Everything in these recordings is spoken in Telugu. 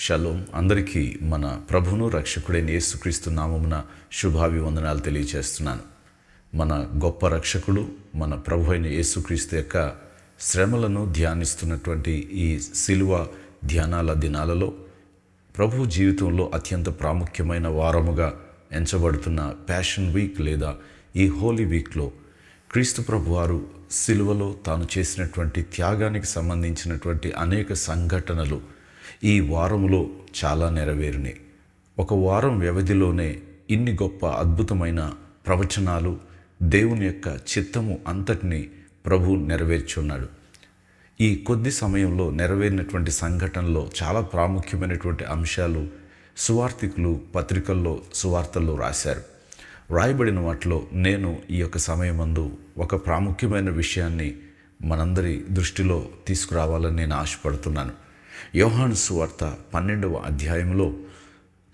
షలోం అందరికీ మన ప్రభును రక్షకుడైన యేసుక్రీస్తు నామమున శుభాభివందనాలు తెలియజేస్తున్నాను. మన గొప్ప రక్షకుడు మన ప్రభు అయిన యేసుక్రీస్తు యొక్క శ్రమలను ధ్యానిస్తున్నటువంటి ఈ సిలువ ధ్యానాల దినాలలో ప్రభు జీవితంలో అత్యంత ప్రాముఖ్యమైన వారముగా ఎంచబడుతున్న ప్యాషన్ వీక్ లేదా ఈ హోలీ వీక్లో క్రీస్తు ప్రభువారు సిలువలో తాను చేసినటువంటి త్యాగానికి సంబంధించినటువంటి అనేక సంఘటనలు ఈ వారములో చాలా నెరవేరినాయి. ఒక వారం వ్యవధిలోనే ఇన్ని గొప్ప అద్భుతమైన ప్రవచనాలు, దేవుని యొక్క చిత్తము అంతటినీ ప్రభు నెరవేర్చున్నాడు. ఈ కొద్ది సమయంలో నెరవేరినటువంటి సంఘటనలో చాలా ప్రాముఖ్యమైనటువంటి అంశాలు సువార్థికులు పత్రికల్లో సువార్తల్లో రాశారు. రాయబడిన వాటిలో నేను ఈ యొక్క సమయమందు ఒక ప్రాముఖ్యమైన విషయాన్ని మనందరి దృష్టిలో తీసుకురావాలని నేను ఆశపడుతున్నాను. యోహాను సువార్త 12వ అధ్యాయంలో,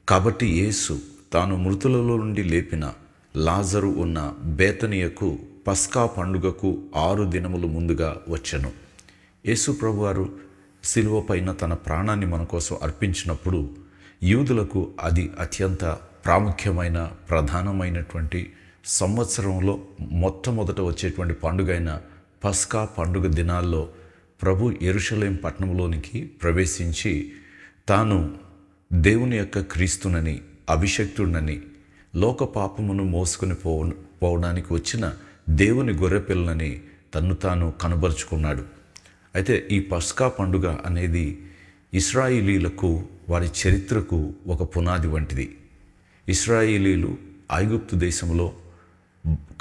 కాబట్టి యేసు తాను మృతులలో నుండి లేపిన లాజరు ఉన్న బేతనియకు పస్కా పండుగకు 6 దినములు ముందుగా వచ్చెను. యేసు ప్రభువారు సిలువ పైన తన ప్రాణాన్ని మన కోసం అర్పించినప్పుడు యూదులకు అది అత్యంత ప్రాముఖ్యమైన ప్రధానమైనటువంటి సంవత్సరంలో మొట్టమొదట వచ్చేటువంటి పండుగ అయిన పస్కా పండుగ దినాల్లో ప్రభు యెరూషలేం పట్టణంలోనికి ప్రవేశించి తాను దేవుని యొక్క క్రీస్తునని, అభిషక్తుడనని, లోక పాపమును మోసుకొని పోవడానికి వచ్చిన దేవుని గొర్రెపిల్లనని తన్ను తాను కనబరుచుకున్నాడు. అయితే ఈ పస్కా పండుగ అనేది ఇశ్రాయేలీలకు వారి చరిత్రకు ఒక పునాది వంటిది. ఇశ్రాయేలీలు ఐగుప్తు దేశంలో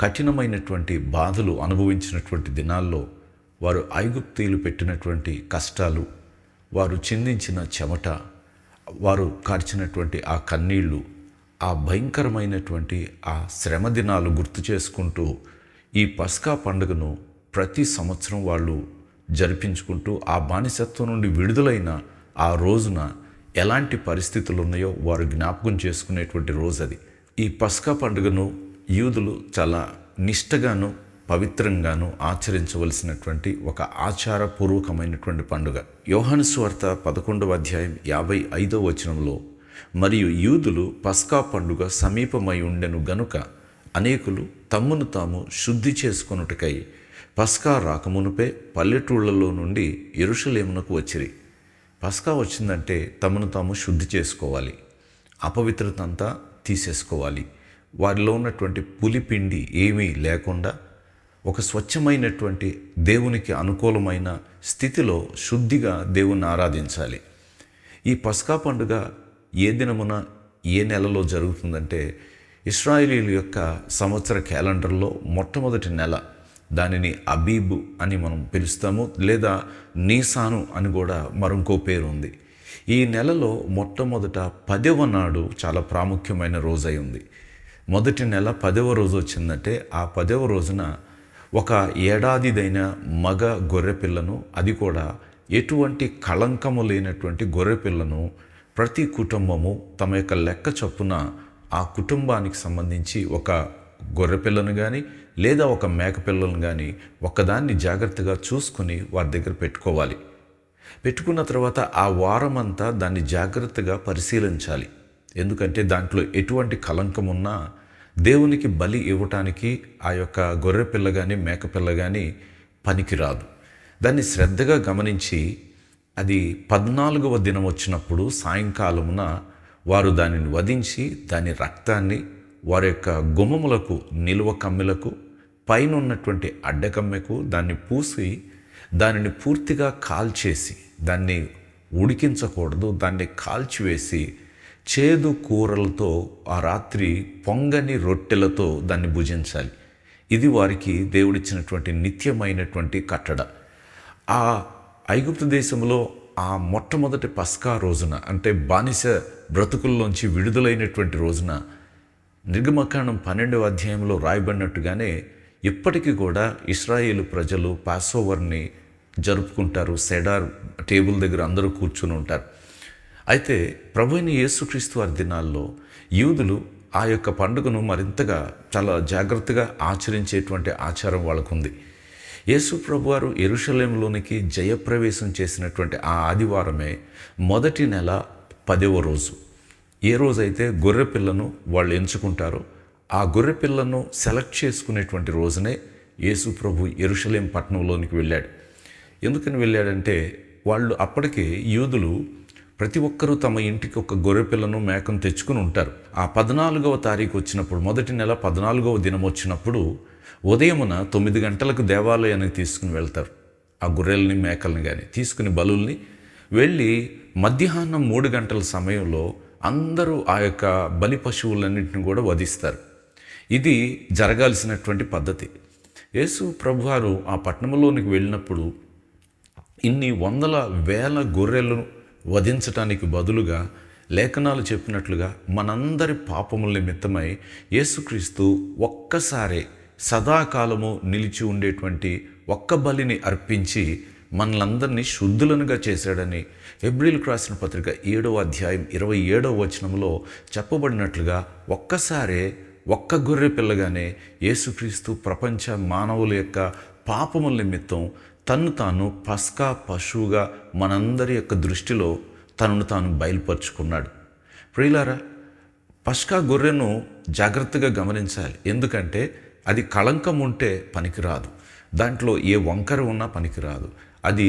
కఠినమైనటువంటి బాధలు అనుభవించినటువంటి దినాల్లో వారు ఐగుప్తీయులు పెట్టినటువంటి కష్టాలు, వారు చిందించిన చెమట, వారు కార్చినటువంటి ఆ కన్నీళ్లు, ఆ భయంకరమైనటువంటి ఆ శ్రమ దినాలు గుర్తు చేసుకుంటూ ఈ పస్కా పండుగను ప్రతి సంవత్సరం వాళ్ళు జరిపించుకుంటూ ఆ బానిసత్వం నుండి విడుదలైన ఆ రోజున ఎలాంటి పరిస్థితులు ఉన్నాయో వారు జ్ఞాపకం చేసుకునేటువంటి రోజు అది. ఈ పస్కా పండుగను యూదులు చాలా నిష్టగాను పవిత్రంగాను ఆచరించవలసినటువంటి ఒక ఆచారపూర్వకమైనటువంటి పండుగ. యోహాను సువార్త 11వ అధ్యాయం 55వ వచనంలో, మరియు యూదులు పస్కా పండుగ సమీపమై ఉండెను గనుక అనేకులు తమ్మును తాము శుద్ధి చేసుకొనుటకై పస్కా రాకమునుపే పల్లెటూళ్లలో నుండి యెరూషలేమునకు వచ్చిరి. పస్కా వచ్చిందంటే తమను తాము శుద్ధి చేసుకోవాలి, అపవిత్రత అంతా తీసేసుకోవాలి. వారిలో ఉన్నటువంటి పులిపిండి ఏమీ లేకుండా ఒక స్వచ్ఛమైనటువంటి దేవునికి అనుకూలమైన స్థితిలో శుద్ధిగా దేవుణ్ణి ఆరాధించాలి. ఈ పస్కా పండుగ ఏ దినమున ఏ నెలలో జరుగుతుందంటే ఇశ్రాయేలీయుల యొక్క సంవత్సర క్యాలెండర్లో మొట్టమొదటి నెల, దానిని అబీబు అని మనం పిలుస్తాము, లేదా నీసాను అని కూడా మరొక పేరు ఉంది. ఈ నెలలో మొట్టమొదట 10వ నాడు చాలా ప్రాముఖ్యమైన రోజు అయి ఉంది. మొదటి నెల 10వ రోజు వచ్చిందంటే ఆ 10వ రోజున ఒక ఏడాదిదైన మగ గొర్రెపిల్లను, అది కూడా ఎటువంటి కళంకము లేనటువంటి గొర్రెపిల్లను ప్రతి కుటుంబము తమ యొక్క లెక్క చొప్పున ఆ కుటుంబానికి సంబంధించి ఒక గొర్రెపిల్లను కానీ లేదా ఒక మేకపిల్లను కానీ ఒకదాన్ని జాగ్రత్తగా చూసుకుని వారి దగ్గర పెట్టుకోవాలి. పెట్టుకున్న తర్వాత ఆ వారమంతా దాన్ని జాగ్రత్తగా పరిశీలించాలి. ఎందుకంటే దాంట్లో ఎటువంటి కళంకం ఉన్నా దేవునికి బలి ఇవ్వటానికి ఆ యొక్క గొర్రెపిల్ల కానీ మేకపిల్ల కానీ పనికిరాదు. దాన్ని శ్రద్ధగా గమనించి అది 14వ దినం వచ్చినప్పుడు సాయంకాలమున వారు దానిని వధించి దాని రక్తాన్ని వారి యొక్క గుమ్మములకు, నిలువ కమ్మెలకు, పైన ఉన్నటువంటి అడ్డకమ్మెకు దాన్ని పూసి దానిని పూర్తిగా కాల్చేసి, దాన్ని ఉడికించకూడదు, దాన్ని కాల్చివేసి చేదు కూరలతో ఆ రాత్రి పొంగని రొట్టెలతో దాన్ని భుజించాలి. ఇది వారికి దేవుడిచ్చినటువంటి నిత్యమైనటువంటి కట్టడ. ఆ ఐగుప్తు దేశంలో ఆ మొట్టమొదటి పస్కా రోజున, అంటే బానిస బ్రతుకుల్లోంచి విడుదలైనటువంటి రోజున, నిర్గమకాండం 12వ అధ్యాయంలో రాయబడినట్టుగానే ఇప్పటికీ కూడా ఇశ్రాయేలు ప్రజలు పాసోవర్ని జరుపుకుంటారు. సెడార్ టేబుల్ దగ్గర అందరూ కూర్చుని ఉంటారు. అయితే ప్రభువైన యేసుక్రీస్తు వారి దినాల్లో యూదులు ఆ యొక్క పండుగను మరింతగా చాలా జాగ్రత్తగా ఆచరించేటువంటి ఆచారం వాళ్ళకుంది. యేసు ప్రభువారు యెరూషలేములోనికి జయప్రవేశం చేసినటువంటి ఆ ఆదివారమే మొదటి నెల 10వ రోజు. ఏ రోజైతే గొర్రె పిల్లను వాళ్ళు ఎంచుకుంటారో ఆ గొర్రె పిల్లను సెలెక్ట్ చేసుకునేటువంటి రోజునే యేసు ప్రభు యెరూషలేం పట్టణంలోనికి వెళ్ళాడు. ఎందుకని వెళ్ళాడంటే వాళ్ళు అప్పటికే యూదులు ప్రతి ఒక్కరూ తమ ఇంటికి ఒక గొర్రె పిల్లను మేకను తెచ్చుకుని ఉంటారు. ఆ 14వ తారీఖు వచ్చినప్పుడు, మొదటి నెల 14వ దినం వచ్చినప్పుడు ఉదయమున 9 గంటలకు దేవాలయానికి తీసుకుని వెళ్తారు. ఆ గొర్రెల్ని మేకల్ని కానీ తీసుకుని బలుల్ని వెళ్ళి మధ్యాహ్నం 3 గంటల సమయంలో అందరూ ఆ యొక్క బలి పశువులన్నింటిని కూడా వధిస్తారు. ఇది జరగాల్సినటువంటి పద్ధతి. యేసు ప్రభువారు ఆ పట్టణంలోనికి వెళ్ళినప్పుడు ఇన్ని వందల వేల గొర్రెలను వధించటానికి బదులుగా లేఖనాలు చెప్పినట్లుగా మనందరి పాపముల నిమిత్తమై యేసుక్రీస్తు ఒక్కసారే సదాకాలము నిలిచి ఉండేటువంటి ఒక్క బలిని అర్పించి మనలందరినీ శుద్ధులనుగా చేశాడని హెబ్రీయులకు రాసిన పత్రిక 7వ అధ్యాయం 27వ వచనంలో చెప్పబడినట్లుగా ఒక్కసారే ఒక్క గొర్రె పిల్లగానే యేసుక్రీస్తు ప్రపంచ మానవుల యొక్క పాపముల నిమిత్తం తన్ను తాను పస్కా పశువుగా మనందరి యొక్క దృష్టిలో తనను తాను బయలుపరుచుకున్నాడు. ప్రియులారా, పస్కా గొర్రెను జాగ్రత్తగా గమనించాలి. ఎందుకంటే అది కళంకం ఉంటే పనికిరాదు, దాంట్లో ఏ వంకర ఉన్నా పనికిరాదు. అది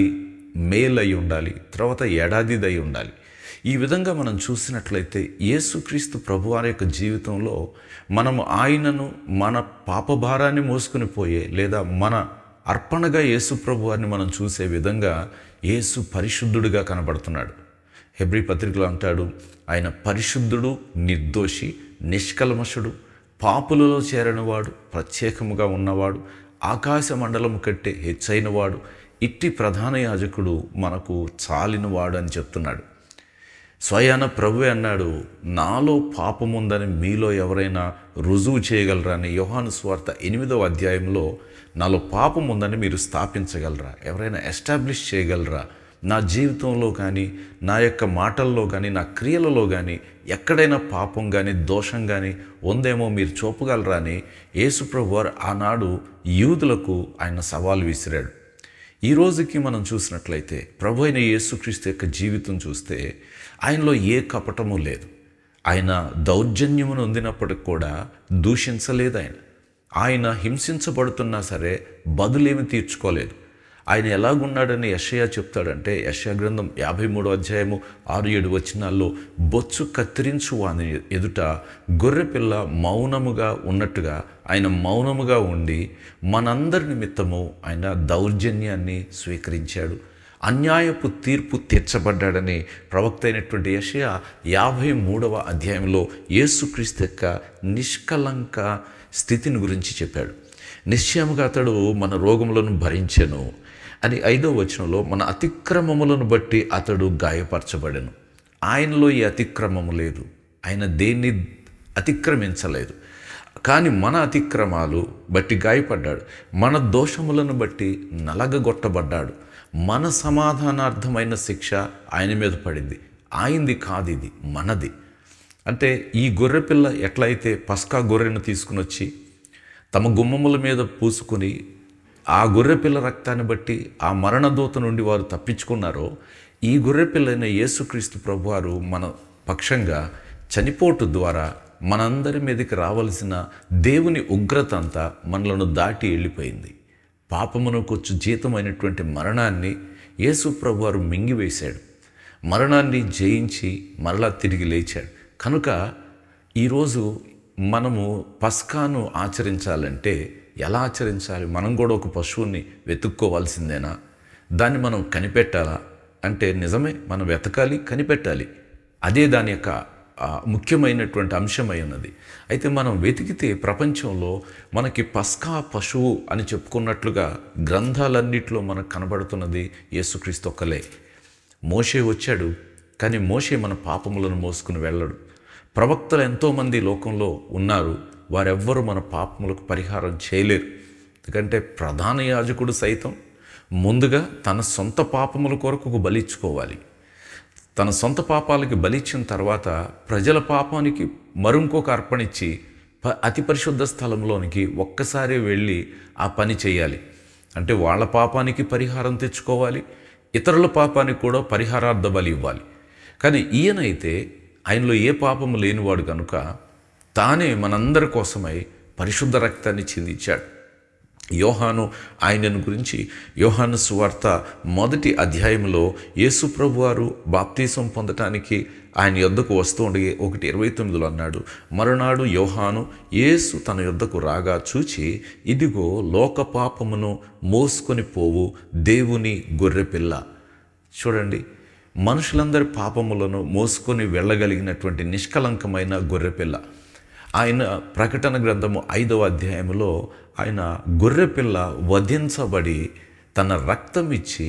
మేల్ అయి ఉండాలి, తర్వాత ఏడాదిదై ఉండాలి. ఈ విధంగా మనం చూసినట్లయితే యేసుక్రీస్తు ప్రభువారి యొక్క జీవితంలో మనము ఆయనను మన పాపభారాన్ని మోసుకుని పోయే లేదా మన అర్పణగా యేసు ప్రభువారిని మనం చూసే విధంగా యేసు పరిశుద్ధుడిగా కనబడుతున్నాడు. హెబ్రీ పత్రికలో అంటాడు, ఆయన పరిశుద్ధుడు, నిర్దోషి, నిష్కల్మషుడు, పాపులలో చేరనివాడు, ప్రత్యేకముగా ఉన్నవాడు, ఆకాశ మండలము కంటే హెచ్చైనవాడు, ఇట్టి ప్రధాన యాజకుడు మనకు చాలినవాడు అని చెప్తున్నాడు. స్వయాన ప్రభువే అన్నాడు, నాలో పాపముందని మీలో ఎవరైనా రుజువు చేయగలరా అని యోహాను సువార్త 8వ అధ్యాయంలో నాలో పాపం ఉందని మీరు స్థాపించగలరా, ఎవరైనా ఎస్టాబ్లిష్ చేయగలరా, నా జీవితంలో కానీ నా యొక్క మాటల్లో కానీ నా క్రియలలో కానీ ఎక్కడైనా పాపం కానీ దోషం కానీ ఉందేమో మీరు చూపగలరా అని యేసుప్రభు వారు ఆనాడు యూదులకు ఆయన సవాలు విసిరాడు. ఈ రోజుకి మనం చూసినట్లయితే ప్రభు అయిన యేసుక్రీస్తు యొక్క జీవితం చూస్తే ఆయనలో ఏ కపటము లేదు. ఆయన దౌర్జన్యమును పొందినప్పటికి కూడా దూషించలేదు. ఆయన హింసించబడుతున్నా సరే బదులేమి తీర్చుకోలేదు. ఆయన ఎలాగున్నాడని యెషయా చెప్తాడంటే, యెషయా గ్రంథం 53వ అధ్యాయము 6-7 వచనాల్లో బొచ్చు కత్తిరించు వాని ఎదుట గొర్రెపిల్ల మౌనముగా ఉన్నట్టుగా ఆయన మౌనముగా ఉండి మనందరి నిమిత్తము ఆయన దౌర్జన్యాన్ని స్వీకరించాడు, అన్యాయపు తీర్పు తీర్చబడ్డాడని ప్రవక్త అయినటువంటి యెషయా 53వ అధ్యాయంలో యేసుక్రీస్తు యొక్క నిష్కలంక స్థితిని గురించి చెప్పాడు. నిశ్చయముగా అతడు మన రోగములను భరించెను అని 5వ వచనంలో మన అతిక్రమములను బట్టి అతడు గాయపరచబడెను. ఆయనలో ఈ అతిక్రమము లేదు, ఆయన దేన్ని అతిక్రమించలేదు. కానీ మన అతిక్రమాలు బట్టి గాయపడ్డాడు, మన దోషములను బట్టి నలగగొట్టబడ్డాడు, మన సమాధానార్థమైన శిక్ష ఆయన మీద పడింది. ఆయనది కాదు, ఇది మనది. అంటే ఈ గొర్రెపిల్ల ఎట్లయితే పస్కా గొర్రెను తీసుకుని వచ్చి తమ గుమ్మముల మీద పూసుకుని ఆ గొర్రెపిల్ల రక్తాన్ని బట్టి ఆ మరణదూత నుండి వారు తప్పించుకున్నారో, ఈ గొర్రెపిల్లైన యేసుక్రీస్తు ప్రభువారు మన పక్షంగా చనిపోటు ద్వారా మనందరి మీదకి రావలసిన దేవుని ఉగ్రత అంతా మనలను దాటి వెళ్ళిపోయింది. పాపమునకొచ్చు జీతమైనటువంటి మరణాన్ని యేసు ప్రభువారు మింగివేశాడు. మరణాన్ని జయించి మరలా తిరిగి లేచాడు. కనుక ఈరోజు మనము పస్కాను ఆచరించాలంటే ఎలా ఆచరించాలి? మనం కూడా ఒక పశువుని వెతుక్కోవాల్సిందేనా? దాన్ని మనం కనిపెట్టాలా అంటే నిజమే, మనం వెతకాలి, కనిపెట్టాలి. అదే దాని యొక్క ముఖ్యమైనటువంటి అంశమై ఉన్నది. అయితే మనం వెతికితే ప్రపంచంలో మనకి పస్కా పశువు అని చెప్పుకున్నట్లుగా గ్రంథాలన్నిటిలో మనకు కనబడుతున్నది యేసుక్రీస్తు ఒక్కలే. మోషే వచ్చాడు, కానీ మోషే మన పాపములను మోసుకుని వెళ్ళడు. ప్రవక్తలు ఎంతోమంది లోకంలో ఉన్నారు, వారెవ్వరూ మన పాపములకు పరిహారం చేయలేరు. ఎందుకంటే ప్రధాన యాజకుడు సైతం ముందుగా తన సొంత పాపముల కొరకు బలిచ్చుకోవాలి. తన సొంత పాపాలకి బలిచ్చిన తర్వాత ప్రజల పాపానికి మరింకొక అర్పణిచ్చి అతి పరిశుద్ధ స్థలంలోనికి ఒక్కసారి వెళ్ళి ఆ పని చేయాలి. అంటే వాళ్ళ పాపానికి పరిహారం తెచ్చుకోవాలి, ఇతరుల పాపానికి కూడా పరిహారార్థ బలి ఇవ్వాలి. కానీ ఈయనైతే ఆయనలో ఏ పాపము లేనివాడు కనుక తానే మనందరి కోసమై పరిశుద్ధ రక్తాన్ని చిందించాడు. యోహాను ఆయనను గురించి యోహాను సువార్త 1వ అధ్యాయంలో యేసు ప్రభువారు బాప్తీసం పొందటానికి ఆయన యొద్దకు వస్తూ ఉండగా 1:29 అన్నాడు, మరునాడు యోహాను యేసు తన యొద్దకు రాగా చూచి, ఇదిగో లోక పాపమును మోసుకొని పోవు దేవుని గొర్రెపిల్ల. చూడండి, మనుషులందరి పాపములను మోసుకొని వెళ్ళగలిగినటువంటి నిష్కలంకమైన గొర్రెపిల్ల. ఆయన ప్రకటన గ్రంథము 5వ అధ్యాయంలో ఆయన గొర్రెపిల్ల వధించబడి తన రక్తం ఇచ్చి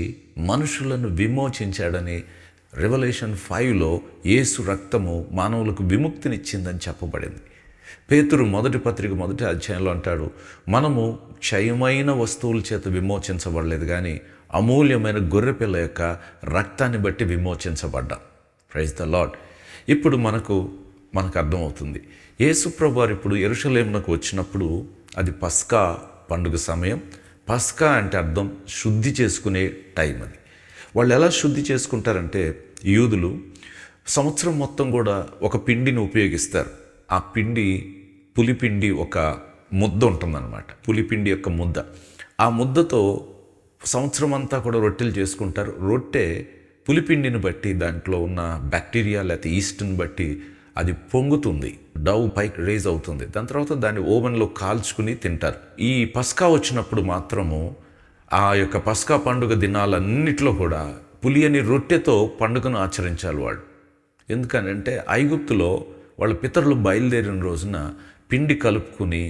మనుషులను విమోచించాడని రెవల్యూషన్ 5లో యేసు రక్తము మానవులకు విముక్తినిచ్చిందని చెప్పబడింది. పేతురు 1వ పత్రిక 1వ అధ్యాయంలో అంటాడు, మనము క్షయమైన వస్తువుల చేత విమోచించబడలేదు కానీ అమూల్యమైన గొర్రెపిల్ల యొక్క రక్తాన్ని బట్టి విమోచించబడ్డాం. Praise the lord. ఇప్పుడు మనకు అర్థమవుతుంది, యేసు ప్రభువారు ఇప్పుడు యెరూషలేమునకు వచ్చినప్పుడు అది పస్కా పండుగ సమయం. పస్కా అంటే అర్థం శుద్ధి చేసుకునే టైం. అది వాళ్ళు ఎలా శుద్ధి చేసుకుంటారంటే, యూదులు సంవత్సరం మొత్తం కూడా ఒక పిండిని ఉపయోగిస్తారు. ఆ పిండి పులిపిండి ఒక ముద్ద ఉంటుందన్నమాట. పులిపిండి యొక్క ముద్ద. ఆ ముద్దతో సంవత్సరం అంతా కూడా రొట్టెలు చేసుకుంటారు. రొట్టె పులిపిండిని బట్టి దాంట్లో ఉన్న బ్యాక్టీరియా లేకపోతే ఈస్ట్ని బట్టి అది పొంగుతుంది, డవ్ పైకి రేజ్ అవుతుంది. దాని తర్వాత దాన్ని ఓవెన్లో కాల్చుకుని తింటారు. ఈ పస్కా వచ్చినప్పుడు మాత్రము ఆ యొక్క పస్కా పండుగ దినాలన్నిట్లో కూడా పులియని రొట్టెతో పండుగను ఆచరించాలి వాళ్ళు. ఎందుకనంటే ఐగుప్తులో వాళ్ళ పితరులు బయలుదేరిన రోజున పిండి కలుపుకుని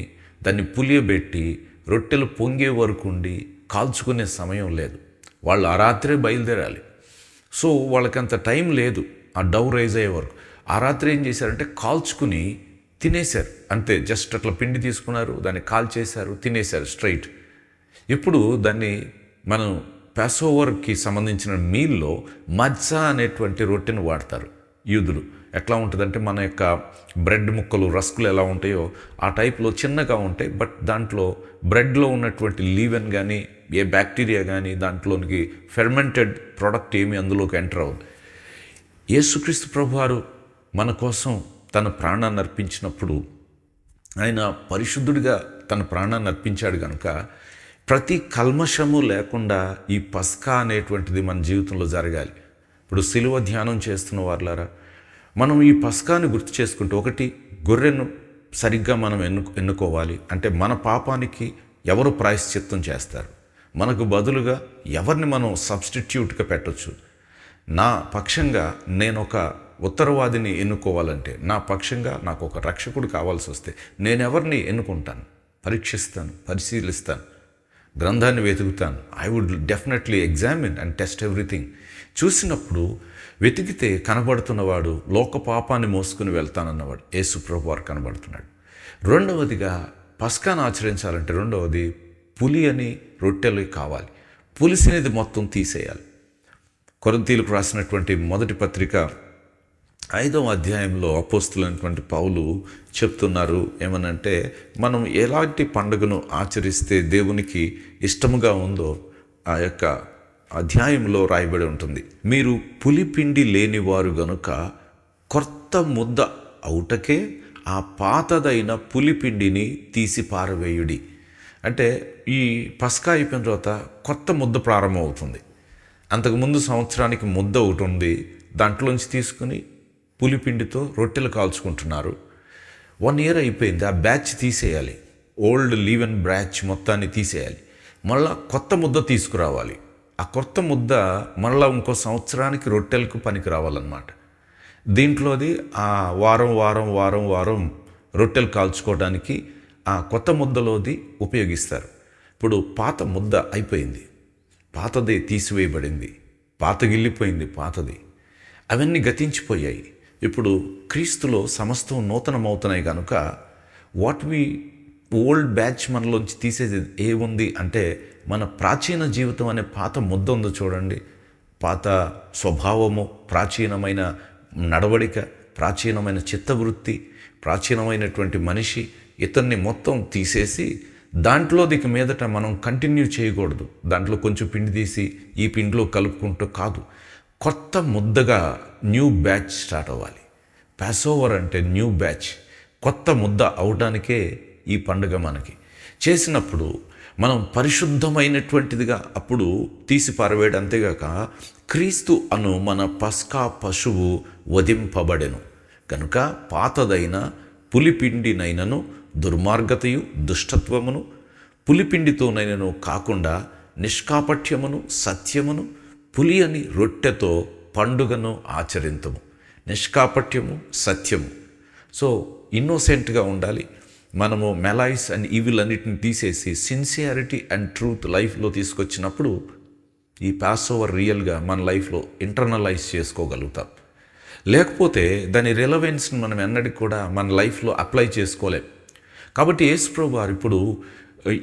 దాన్ని పులియబెట్టి రొట్టెలు పొంగే వరకు ఉండి కాల్చుకునే సమయం లేదు. వాళ్ళు ఆ రాత్రే బయలుదేరాలి. సో వాళ్ళకంత టైం లేదు ఆ డవ్ రైజ్ అయ్యే వరకు. ఆ రాత్రి ఏం చేశారంటే కాల్చుకుని తినేశారు అంతే. జస్ట్ అట్లా పిండి తీసుకున్నారు, దాన్ని కాల్చేశారు, తినేశారు స్ట్రైట్. ఇప్పుడు దాన్ని మనం పాసోవర్కి సంబంధించిన మీల్లో మజ్జా అనేటువంటి రొట్టెను వాడతారు యూదులు. ఎట్లా ఉంటుందంటే మన యొక్క బ్రెడ్ ముక్కలు రస్కులు ఎలా ఉంటాయో ఆ టైప్లో చిన్నగా ఉంటాయి. బట్ దాంట్లో బ్రెడ్లో ఉన్నటువంటి లీవెన్ కానీ ఏ బ్యాక్టీరియా కానీ దాంట్లోనికి ఫెర్మెంటెడ్ ప్రోడక్ట్ ఏమీ అందులోకి ఎంటర్ అవ్వదు. యేసుక్రీస్తు ప్రభువారు మన కోసం తన ప్రాణాన్ని అర్పించినప్పుడు ఆయన పరిశుద్ధుడిగా తన ప్రాణాన్ని అర్పించాడు కనుక ప్రతి కల్మషము లేకుండా ఈ పస్కా అనేటువంటిది మన జీవితంలో జరగాలి. ఇప్పుడు సిలువ ధ్యానం చేస్తున్న వాళ్ళారా, మనం ఈ పస్కాని గుర్తు చేసుకుంటూ, ఒకటి గొర్రెను సరిగ్గా మనం ఎన్నుకోవాలి. అంటే మన పాపానికి ఎవరు ప్రాయశ్చిత్తం చేస్తారు, మనకు బదులుగా ఎవరిని మనం సబ్స్టిట్యూట్గా పెట్టొచ్చు. నా పక్షంగా నేను ఒక ఉత్తరవాదిని ఎన్నుకోవాలంటే, నా పక్షంగా నాకు ఒక రక్షకుడు కావాల్సి వస్తే నేను ఎవరిని ఎన్నుకుంటాను? పరీక్షిస్తాను, పరిశీలిస్తాను, గ్రంథాన్ని వెతుకుతాను. I would definitely examine and test everything. చూసినప్పుడు వెతికితే కనబడుతున్నవాడు లోక పాపాన్ని మోసుకుని వెళ్తానన్నవాడు యేసు ప్రభువారు కనబడుతున్నాడు. రెండవదిగా పస్కాను ఆచరించాలంటే రెండవది పులి అని రొట్టెలు కావాలి. పులిసినది మొత్తం తీసేయాలి. కొరింథీయులకు రాసినటువంటి 1వ పత్రిక 5వ అధ్యాయంలో అపోస్తులైనటువంటి పౌలు చెప్తున్నారు ఏమనంటే, మనం ఎలాంటి పండుగను ఆచరిస్తే దేవునికి ఇష్టముగా ఉందో ఆ యొక్క అధ్యాయంలో రాయబడి ఉంటుంది. మీరు పులిపిండి లేనివారు గనుక కొత్త ముద్ద అవుటకే ఆ పాతదైన పులిపిండిని తీసి పారవేయుడి. అంటే ఈ పస్కా అయిపోయిన తర్వాత కొత్త ముద్ద ప్రారంభం అవుతుంది. అంతకుముందు సంవత్సరానికి ముద్ద ఒకటి ఉంది, దాంట్లోంచి తీసుకుని పులిపిండితో రొట్టెలు కాల్చుకుంటున్నారు. 1 ఇయర్ అయిపోయింది, ఆ బ్యాచ్ తీసేయాలి. ఓల్డ్ లీవెన్ బ్యాచ్ మొత్తాన్ని తీసేయాలి. మళ్ళా కొత్త ముద్ద తీసుకురావాలి. ఆ కొత్త ముద్ద మళ్ళీ ఇంకో సంవత్సరానికి రొట్టెలకు పనికి రావాలన్నమాట. దీంట్లోది ఆ వారం రొట్టెలు కాల్చుకోవడానికి ఆ కొత్త ముద్దలోది ఉపయోగిస్తారు. ఇప్పుడు పాత ముద్ద అయిపోయింది, పాతది తీసివేయబడింది, పాతగిల్లిపోయింది, పాతది అవన్నీ గతించిపోయాయి. ఇప్పుడు క్రీస్తులో సమస్తం నూతనమవుతున్నాయి కనుక వాట్ వి ఓల్డ్ బ్యాచ్ మనలోంచి తీసేది ఏముంది అంటే, మన ప్రాచీన జీవితం అనే పాత ముద్ద ఉందో చూడండి. పాత స్వభావము, ప్రాచీనమైన నడవడిక, ప్రాచీనమైన చిత్తవృత్తి, ప్రాచీనమైనటువంటి మనిషి, ఇతన్ని మొత్తం తీసేసి దాంట్లో దిక మీదట మనం కంటిన్యూ చేయకూడదు. దాంట్లో కొంచెం పిండి తీసి ఈ పిండిలో కలుపుకుంటూ కాదు. కొత్త ముద్దగా న్యూ బ్యాచ్ స్టార్ట్ అవ్వాలి. పాసోవర్ అంటే న్యూ బ్యాచ్, కొత్త ముద్ద అవడానికే ఈ పండుగ మనకి. చేసినప్పుడు మనం పరిశుద్ధమైనటువంటిదిగా అప్పుడు తీసి పారవేయడం. అంతేగాక క్రీస్తు అను మన పస్కా పశువు వధింపబడెను కనుక పాతదైన పులిపిండినైనను దుర్మార్గతయు దుష్టత్వమును పులిపిండితోనైనను కాకుండా నిష్కాపట్యమును సత్యమును పులి అని రొట్టెతో పండుగను ఆచరింతుము. నిష్కాపట్యము సత్యము. సో ఇన్నోసెంట్గా ఉండాలి. మనము మెలైస్ అండ్ ఈవిల్ అన్నిటిని తీసేసి సిన్సియారిటీ అండ్ ట్రూత్ లైఫ్లో తీసుకొచ్చినప్పుడు ఈ పాసోవర్ రియల్గా మన లైఫ్లో ఇంటర్నలైజ్ చేసుకోగలుగుతాం. లేకపోతే దాని రిలవెన్స్ని మనం ఎన్నటికి కూడా మన లైఫ్లో అప్లై చేసుకోలేం. కాబట్టి యేసు ప్రభువు వారు ఇప్పుడు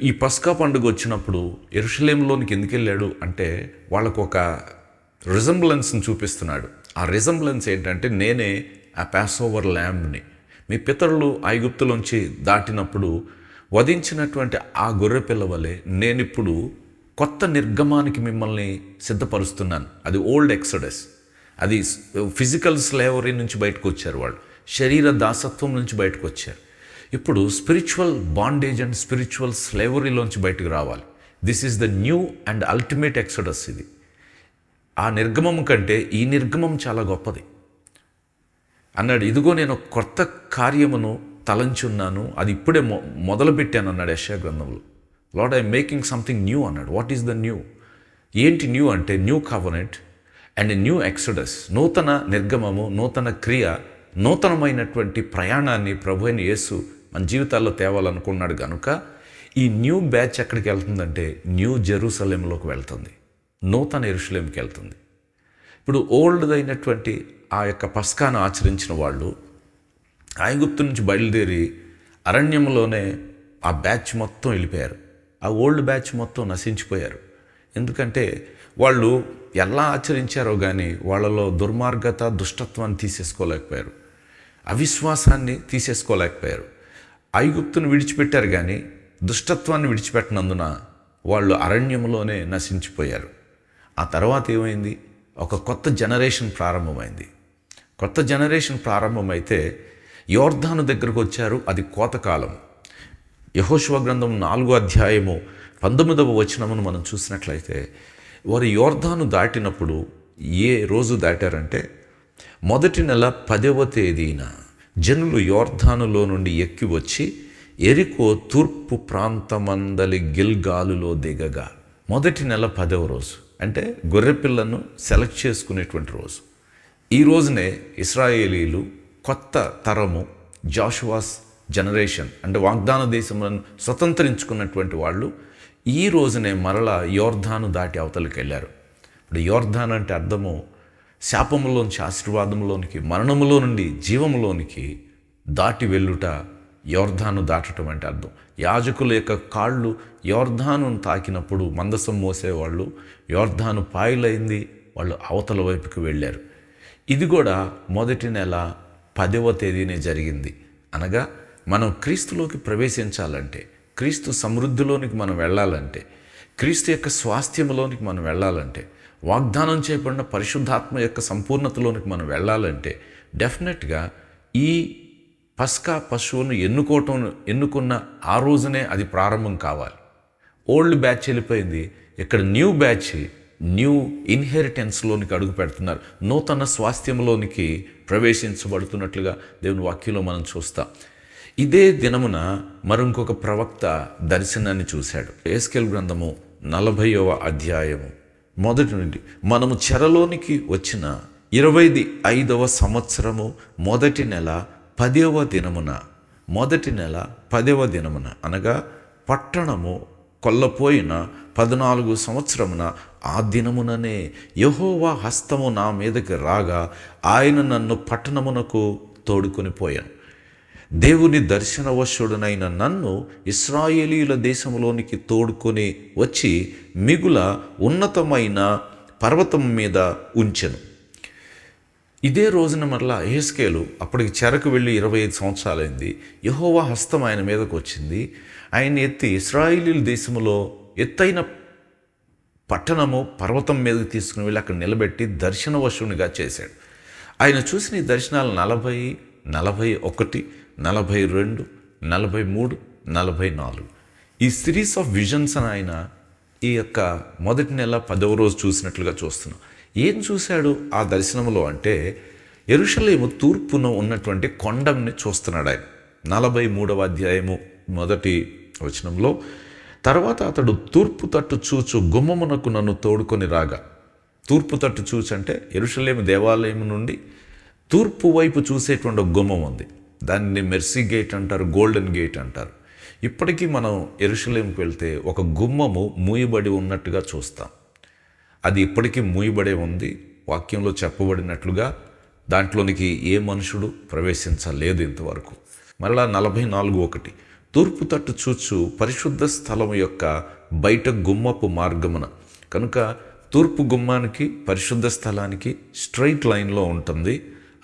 ఈ పస్కా పండుగ వచ్చినప్పుడు యెరూషలేములోనికి ఎందుకు వెళ్ళాడు అంటే వాళ్ళకు ఒక రిజంబ్లెన్స్ని చూపిస్తున్నాడు. ఆ రిజంబ్లెన్స్ ఏంటంటే నేనే ఆ పాసోవర్ ల్యాంబ్ని. మీ పితరులు ఐగుప్తులోంచి దాటినప్పుడు వధించినటువంటి ఆ గొర్రెపిల్ల వలె నేనిప్పుడు కొత్త నిర్గమానికి మిమ్మల్ని సిద్ధపరుస్తున్నాను. అది ఓల్డ్ ఎక్సడస్, అది ఫిజికల్ స్లేవరీ నుంచి బయటకు వచ్చారు, వాళ్ళు శరీర దాసత్వం నుంచి బయటకు వచ్చారు. ఇప్పుడు స్పిరిచువల్ బాండేజ్ అండ్ స్పిరిచువల్ స్లేవరీలోంచి బయటకు రావాలి. This is the new and ultimate Exodus. ఇది ఆ నిర్గమం కంటే ఈ నిర్గమం చాలా గొప్పది అన్నాడు. ఇదిగో నేను కొత్త కార్యమును తలంచున్నాను, అది ఇప్పుడే మొదలుపెట్టాను అన్నాడు యెషయా గ్రంథంలో. Lord I'm making something new అన్నాడు. What is the new? ఏంటి న్యూ అంటే new covenant and new exodus. నూతన నిర్గమము, నూతన క్రియ, నూతనమైనటువంటి ప్రయాణాన్ని ప్రభు అయిన యేసు మన జీవితాల్లో తేవాలనుకున్నాడు. కనుక ఈ న్యూ బ్యాచ్ ఎక్కడికి వెళ్తుందంటే న్యూ జెరూసలేంలోకి వెళ్తుంది, నూతన యెరూషలేంకి వెళ్తుంది. ఇప్పుడు ఓల్డ్దైనటువంటి ఆ యొక్క పస్కాను ఆచరించిన వాళ్ళు ఐగుప్తు నుంచి బయలుదేరి అరణ్యంలోనే ఆ బ్యాచ్ మొత్తం వెళ్ళిపోయారు. ఆ ఓల్డ్ బ్యాచ్ మొత్తం నశించిపోయారు. ఎందుకంటే వాళ్ళు ఎలా ఆచరించారో కానీ వాళ్ళలో దుర్మార్గత దుష్టత్వాన్ని తీసేసుకోలేకపోయారు, అవిశ్వాసాన్ని తీసేసుకోలేకపోయారు. ఐగుప్తును విడిచిపెట్టారు కానీ దుష్టత్వాన్ని విడిచిపెట్టినందున వాళ్ళు అరణ్యంలోనే నశించిపోయారు. ఆ తర్వాత ఏమైంది? ఒక కొత్త జనరేషన్ ప్రారంభమైంది. కొత్త జనరేషన్ ప్రారంభమైతే యోర్దాను దగ్గరకు వచ్చారు. అది కోతకాలం. యెహోషువ గ్రంథం 4వ అధ్యాయము 19వ వచనమును మనం చూసినట్లయితే వారు యోర్దాను దాటినప్పుడు ఏ రోజు దాటారంటే మొదటి నెల 10వ తేదీన జనులు యోర్దానులో నుండి ఎక్కి వచ్చి ఎరికో తూర్పు ప్రాంతమందలి గిల్గాలులో దిగగా, మొదటి నెల 10వ రోజు అంటే గొర్రెపిల్లను సెలెక్ట్ చేసుకునేటువంటి రోజు. ఈ రోజునే ఇశ్రాయేలీలు కొత్త తరము జాషువాస్ జనరేషన్ అంటే వాగ్దాన దేశములను స్వతంత్రించుకున్నటువంటి వాళ్ళు ఈ రోజునే మరలా యోర్దాను దాటి అవతలికి వెళ్ళారు. ఇప్పుడు యోర్దాన్ అంటే అర్థము శాపములోంచి ఆశీర్వాదంలోనికి, మరణములో నుండి జీవములోనికి దాటి వెళ్ళుట యోర్దాను దాటడం అంటే అర్థం. యాజకుల యొక్క కాళ్ళు యోర్దానును తాకినప్పుడు మందసం మోసేవాళ్ళు యోర్దాను పాయలైంది, వాళ్ళు అవతల వైపుకి వెళ్ళారు. ఇది కూడా మొదటి నెల 10వ తేదీనే జరిగింది. అనగా మనం క్రీస్తులోకి ప్రవేశించాలంటే, క్రీస్తు సమృద్ధిలోనికి మనం వెళ్ళాలంటే, క్రీస్తు యొక్క స్వాస్థ్యంలోనికి మనం వెళ్ళాలంటే, వాగ్దానం చేయబడిన పరిశుద్ధాత్మ యొక్క సంపూర్ణతలోనికి మనం వెళ్ళాలంటే డెఫినెట్గా ఈ పస్కా పశువును ఎన్నుకున్న ఆ రోజునే అది ప్రారంభం కావాలి. ఓల్డ్ బ్యాచ్ వెళ్ళిపోయింది. ఇక్కడ న్యూ బ్యాచ్ న్యూ ఇన్హెరిటెన్స్లోనికి అడుగు పెడుతున్నారు, నూతన స్వాస్థ్యంలోనికి ప్రవేశించబడుతున్నట్లుగా దేవుని వాక్యంలో మనం చూస్తాం. ఇదే దినమున మరొక ప్రవక్త దర్శనాన్ని చూశాడు. యెహెజ్కేలు గ్రంథము 40వ అధ్యాయము మొదటి నుండి. మనము చెరలోనికి వచ్చిన 25వ సంవత్సరము మొదటి నెల 10వ దినమున, మొదటి నెల 10వ దినమున అనగా పట్టణము కొల్లపోయిన 14 సంవత్సరమున ఆ దినముననే యెహోవా హస్తము నా మీదకి రాగా ఆయన నన్ను పట్టణమునకు తోడుకొని పోయాను. దేవుని దర్శనవశుడనైన నన్ను ఇశ్రాయేలీయుల దేశంలోనికి తోడుకొని వచ్చి మిగుల ఉన్నతమైన పర్వతం మీద ఉంచెను. ఇదే రోజున మరలా యెహెజ్కేలు అప్పటికి చెరకు వెళ్ళి 25 సంవత్సరాలైంది. యెహోవా హస్తం ఆయన మీదకు వచ్చింది. ఆయన ఎత్తి ఇశ్రాయేలీయుల దేశంలో ఎత్తైన పట్టణము పర్వతం మీదకి తీసుకుని వెళ్ళి అక్కడ నిలబెట్టి దర్శనవశునిగా చేశాడు. ఆయన చూసిన ఈ దర్శనాలు 40, 41, 42, 43, 44 ఈ సిరీస్ ఆఫ్ విజన్స్ అని ఆయన ఈ యొక్క మొదటి నెల 10వ రోజు చూసినట్లుగా చూస్తున్నాం. ఏం చూశాడు ఆ దర్శనంలో అంటే యెరూషలేము తూర్పున ఉన్నటువంటి కొండని చూస్తున్నాడు ఆయన. 43వ అధ్యాయము మొదటి వచనంలో, తర్వాత అతడు తూర్పు తట్టు చూచు గుమ్మమునకు నన్ను తోడుకొని రాగా. తూర్పు తట్టు చూచు అంటే యెరూషలేము దేవాలయం నుండి తూర్పు వైపు చూసేటువంటి ఒక గుమ్మం ఉంది. దాన్ని మెర్సీ గేట్ అంటారు, గోల్డెన్ గేట్ అంటారు. ఇప్పటికీ మనం యెరూషలేముకి వెళ్తే ఒక గుమ్మము మూయబడి ఉన్నట్టుగా చూస్తాం. అది ఇప్పటికీ మూయబడే ఉంది. వాక్యంలో చెప్పబడినట్లుగా దాంట్లోనికి ఏ మనుషుడు ప్రవేశించలేదు ఇంతవరకు. మరలా 44:1 తూర్పు తట్టు చూచు పరిశుద్ధ స్థలం యొక్క బయట గుమ్మపు మార్గమున. కనుక తూర్పు గుమ్మానికి పరిశుద్ధ స్థలానికి స్ట్రైట్ లైన్లో ఉంటుంది.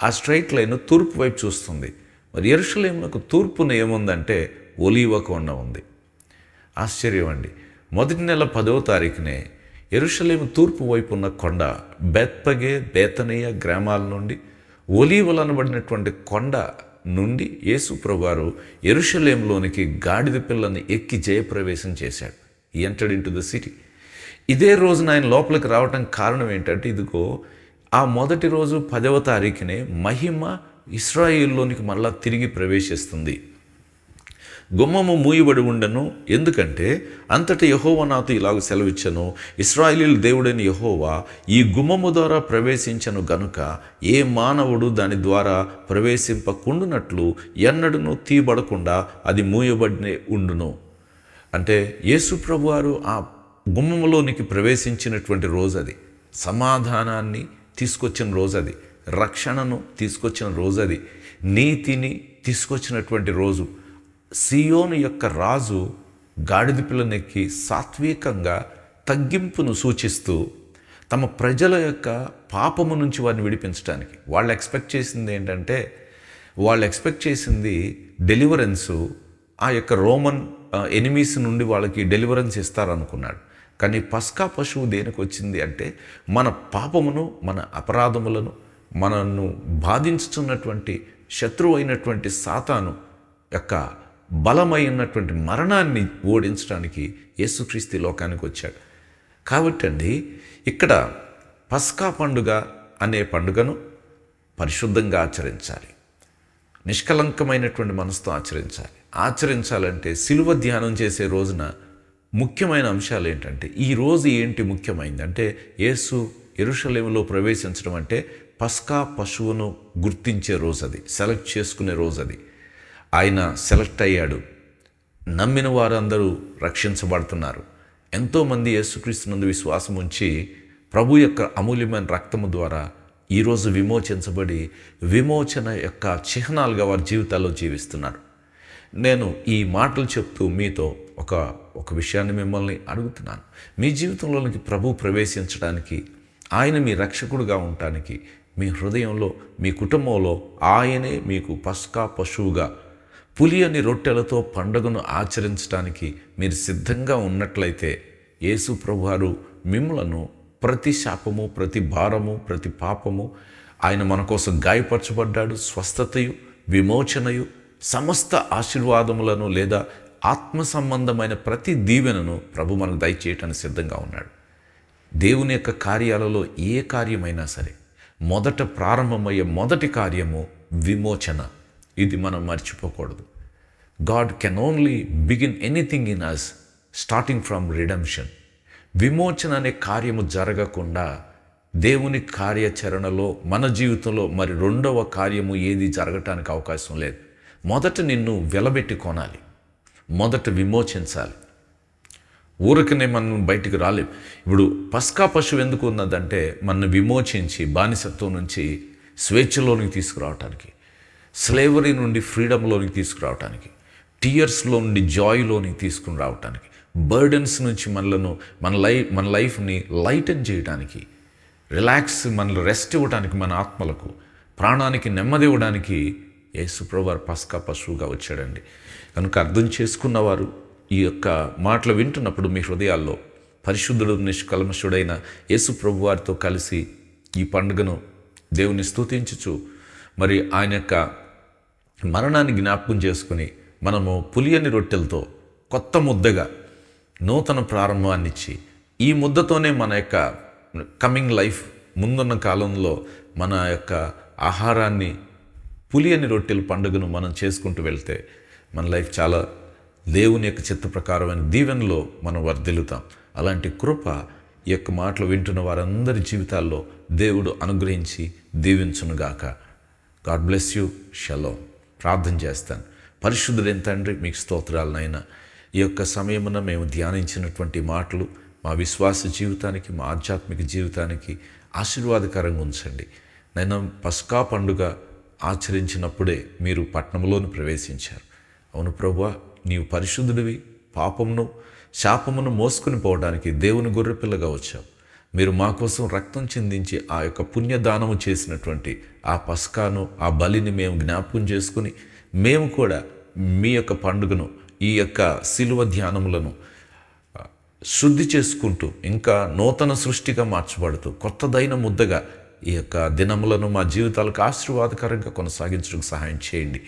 ఆ స్ట్రైట్ లైన్ తూర్పు వైపు చూస్తుంది. మరి యెరూషలేమునకు తూర్పున ఏముందంటే ఒలీవ కొండ ఉంది. ఆశ్చర్యం అండి. మొదటి నెల 10వ తారీఖునే యెరూషలేము తూర్పు వైపు ఉన్న కొండ బెత్పగే, బేతనీయ గ్రామాల నుండి ఒలీవలు అనబడినటువంటి కొండ నుండి యేసు ప్రభువారు యెరూషలేములోనికి గాడిద పిల్లని ఎక్కి జయప్రవేశం చేశాడు. ఈ entered in to the city. ఇదే రోజున ఆయన లోపలికి రావటం కారణం ఏంటంటే, ఇదిగో ఆ మొదటి రోజు 10వ తారీఖునే మహిమ ఇశ్రాయేలులోనికి మళ్ళా తిరిగి ప్రవేశిస్తుంది. గుమ్మము మూయబడి ఉండను. ఎందుకంటే అంతటి యెహోవా నాతో ఇలాగ సెలవిచ్చెను, ఇశ్రాయేలు దేవుడైన యెహోవా ఈ గుమ్మము ద్వారా ప్రవేశించను గనుక ఏ మానవుడు దాని ద్వారా ప్రవేశింపకుండునట్లు ఎన్నడూ తీయబడకుండా అది మూయబడినే ఉండును. అంటే యేసు ప్రభువారు ఆ గుమ్మములోనికి ప్రవేశించినటువంటి రోజు అది. సమాధానాన్ని తీసుకొచ్చిన రోజు అది. రక్షణను తీసుకొచ్చిన రోజు అది. నీతిని తీసుకొచ్చినటువంటి రోజు. సియోను యొక్క రాజు గాడిద పిల్లనెక్కి సాత్వికంగా తగ్గింపును సూచిస్తూ తమ ప్రజల యొక్క పాపము నుంచి వారిని విడిపించడానికి వాళ్ళు ఎక్స్పెక్ట్ చేసింది డెలివరెన్సు. ఆ యొక్క రోమన్ ఎనిమీస్ నుండి వాళ్ళకి డెలివరెన్స్ ఇస్తారనుకున్నాడు. కానీ పస్కా పశువు దేనికి వచ్చింది అంటే మన పాపమును, మన అపరాధములను, మనను బాధించుతున్నటువంటి శత్రువు అయినటువంటి సాతాను యొక్క బలమైనటువంటి మరణాన్ని ఓడించడానికి యేసుక్రీస్తు లోకానికి వచ్చాడు. కాబట్టి అండి, ఇక్కడ పస్కా పండుగ అనే పండుగను పరిశుద్ధంగా ఆచరించాలి. నిష్కలంకమైనటువంటి మనసుతో ఆచరించాలంటే సిలువ ధ్యానం చేసే రోజున ముఖ్యమైన అంశాలు ఏంటంటే, ఈ రోజు ఏంటి ముఖ్యమైందంటే, యేసు యెరూషలేములో ప్రవేశించడం అంటే పస్కా పశువును గుర్తించే రోజు అది, సెలెక్ట్ చేసుకునే రోజు అది. ఆయన సెలెక్ట్ అయ్యాడు. నమ్మిన వారందరూ రక్షించబడుతున్నారు. ఎంతోమంది యేసుక్రీస్తునందు విశ్వాసం ఉంచి ప్రభు యొక్క అమూల్యమైన రక్తము ద్వారా ఈరోజు విమోచించబడి విమోచన యొక్క చిహ్నాలుగా వారి జీవితాల్లో జీవిస్తున్నారు. నేను ఈ మాటలు చెప్తూ మీతో ఒక విషయాన్ని మిమ్మల్ని అడుగుతున్నాను. మీ జీవితంలోనికి ప్రభు ప్రవేశించడానికి, ఆయన మీ రక్షకుడుగా ఉండటానికి, మీ హృదయంలో, మీ కుటుంబంలో ఆయనే మీకు పస్కా పశువుగా పులియని రొట్టెలతో పండుగను ఆచరించడానికి మీరు సిద్ధంగా ఉన్నట్లయితే యేసు ప్రభువారు మిమ్మలను ప్రతి శాపము, ప్రతి భారము, ప్రతి పాపము, ఆయన మన కోసం గాయపరచబడ్డాడు, స్వస్థతయు, విమోచనయు, సమస్త ఆశీర్వాదములను లేదా ఆత్మ సంబంధమైన ప్రతి దీవెనను ప్రభు మనకు దయచేయటానికి సిద్ధంగా ఉన్నాడు. దేవుని యొక్క కార్యాలలో ఏ కార్యమైనా సరే మొదట ప్రారంభమయ్యే మొదటి కార్యము విమోచన. ఇది మనం మర్చిపోకూడదు. God can only begin anything in us starting from redemption. విమోచన అనే కార్యము జరగకుండా దేవుని కార్యాచరణలో మన జీవితంలో మరి రెండవ కార్యము ఏది జరగటానికి అవకాశం లేదు. మొదట నిన్ను వెలబెట్టి కొనాలి, మొదట విమోచించాలి. ఊరికనే మనం బయటికి రాలేం. ఇప్పుడు పస్కా పశువు ఎందుకు ఉన్నదంటే మనల్ని విమోచించి బానిసత్వం నుంచి స్వేచ్ఛలోనికి తీసుకురావటానికి, స్లేవరీ నుండి ఫ్రీడంలోనికి తీసుకురావటానికి, టీయర్స్లో నుండి జాయ్లోనికి తీసుకుని రావటానికి, బర్డెన్స్ నుంచి మన లైఫ్ని లైటన్ చేయడానికి, మనల్ని రెస్ట్ ఇవ్వడానికి, మన ఆత్మలకు ప్రాణానికి నెమ్మది ఇవ్వడానికి యేసు ప్రభువారు పస్కా పశువుగా వచ్చాడండి. కనుక అర్థం చేసుకున్నవారు ఈ యొక్క మాటలు వింటున్నప్పుడు మీ హృదయాల్లో పరిశుద్ధుడు నిష్కల్మషుడైన యేసు ప్రభు వారితో కలిసి ఈ పండుగను దేవుని స్తుతించుచు మరి ఆయన యొక్క మరణాన్ని జ్ఞాపకం చేసుకుని మనము పులియని రొట్టెలతో కొత్త ముద్దగా నూతన ప్రారంభాన్నిచ్చి ఈ ముద్దతోనే మన యొక్క కమింగ్ లైఫ్ ముందున్న కాలంలో మన యొక్క ఆహారాన్ని పులియని రొట్టెల పండుగను మనం చేసుకుంటూ వెళ్తే మన లైఫ్ చాలా దేవుని యొక్క చిత్త ప్రకారమైన దీవెనలో మనం వర్ధిల్లుతాం. అలాంటి కృప ఈ యొక్క మాటలు వింటున్న వారందరి జీవితాల్లో దేవుడు అనుగ్రహించి దీవించునుగాక. God bless you. షలోమ్. ప్రార్థన చేస్తాను. పరిశుద్ధుడైన తండ్రి, మీకు స్తోత్రాలనైనా ఈ యొక్క సమయమున మేము ధ్యానించినటువంటి మాటలు మా విశ్వాస జీవితానికి, మా ఆధ్యాత్మిక జీవితానికి ఆశీర్వాదకరంగా ఉంచండి. నేను పస్కా పండుగ ఆచరించినప్పుడే మీరు పట్టణంలోని ప్రవేశించారు. అవును ప్రభువా, నీవు పరిశుద్ధుడివి. పాపమును శాపమును మోసుకుని పోవడానికి దేవుని గొర్రెపిల్లగా వచ్చావు. మీరు మా కోసం రక్తం చిందించి ఆ యొక్క పుణ్యదానము చేసినటువంటి ఆ పస్కాను, ఆ బలిని మేము జ్ఞాపకం చేసుకుని మేము కూడా మీ యొక్క పండుగను, ఈ యొక్క శిలువ ధ్యానములను శుద్ధి చేసుకుంటూ ఇంకా నూతన సృష్టిగా మార్చబడుతూ కొత్తదైన ముద్దగా ఈ యొక్క దినములను మా జీవితాలకు ఆశీర్వాదకరంగా కొనసాగించడానికి సహాయం చేయండి.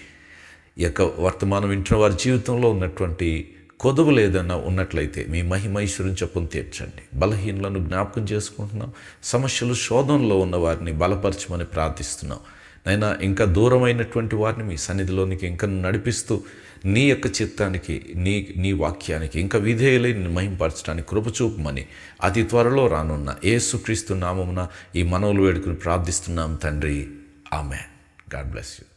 ఈ యొక్క వర్తమానం వింటున్న వారి జీవితంలో ఉన్నటువంటి కొదువులు ఏదైనా ఉన్నట్లయితే మీ మహిమైశ్వరం చొప్పున తీర్చండి. బలహీనలను జ్ఞాపకం చేసుకుంటున్నాం. సమస్యలు, శోధనలో ఉన్న వారిని బలపరచమని ప్రార్థిస్తున్నాం. నైనా ఇంకా దూరమైనటువంటి వారిని మీ సన్నిధిలోనికి ఇంకా నడిపిస్తూ నీ యొక్క చిత్తానికి, నీ వాక్యానికి ఇంకా విధేయులై మహింపరచడానికి కృప చూపమని అతి త్వరలో రానున్న యేసుక్రీస్తు నామమున ఈ మనవులు వేడుకుని ప్రార్థిస్తున్నాం తండ్రి. ఆమేన్. God bless you.